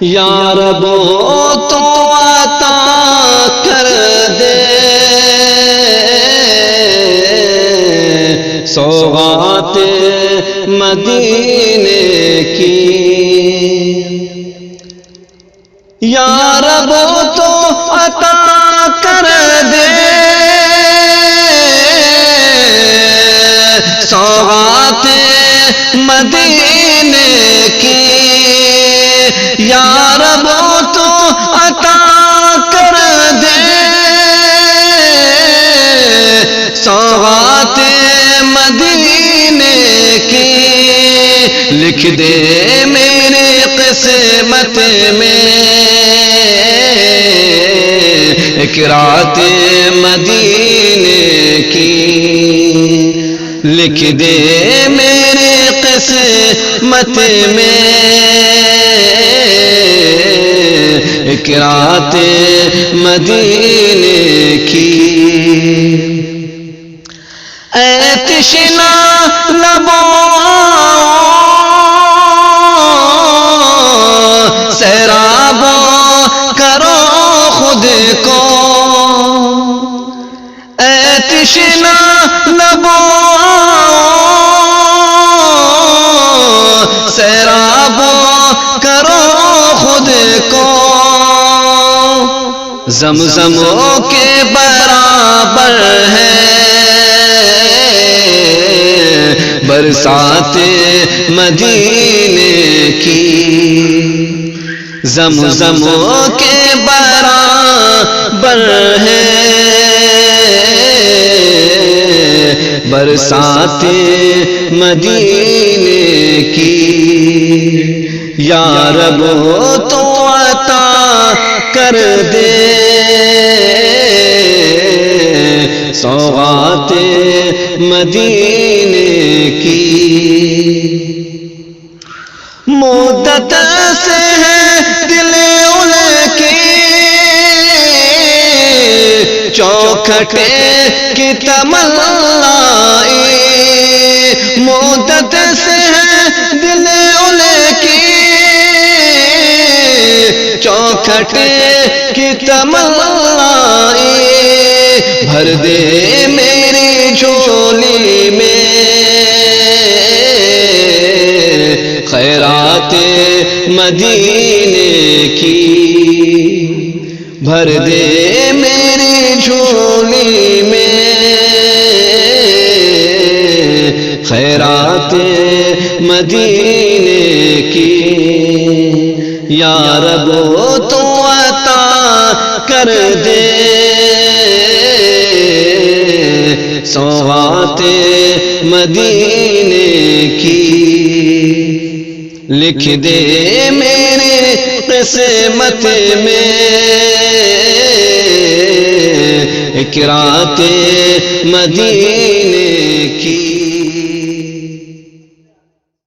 یا رب تو عطا کر دے سوغات مدینے کی، یا رب تو عطا کر دے سوغات مدینے کی، یا رب تو عطا کر دے سوغات مدینے کی، لکھ دے میرے قسمت میں ایک رات مدینے کی، لکھ دے میرے قسمت میں ایک رات مدینے کی۔ اے تشنا لبوں سیراب کرو خود کو، اے تشنا لبوں سیراب کرو خود کو، زمزم کے برابر ہے برسات مدینے کی، زمزم کے برابر ہے برسات مدینے کی، یا رب تو عطا کر دے سوغات مدینے کی، مدت سے ہے دل ان کی چوکھٹے کی تمنائی، مدت سے ہے دل ان کی چوکھٹے کی تمنائی، بھر دے میری جھولی میں خیرات مدینے کی، بھر دے میری جھولی میں خیرات مدینے کی، یا رب تو عطا کر دے سوغات مدینے کی، لکھ دے میرے قسمت میں ایک رات مدینے کی۔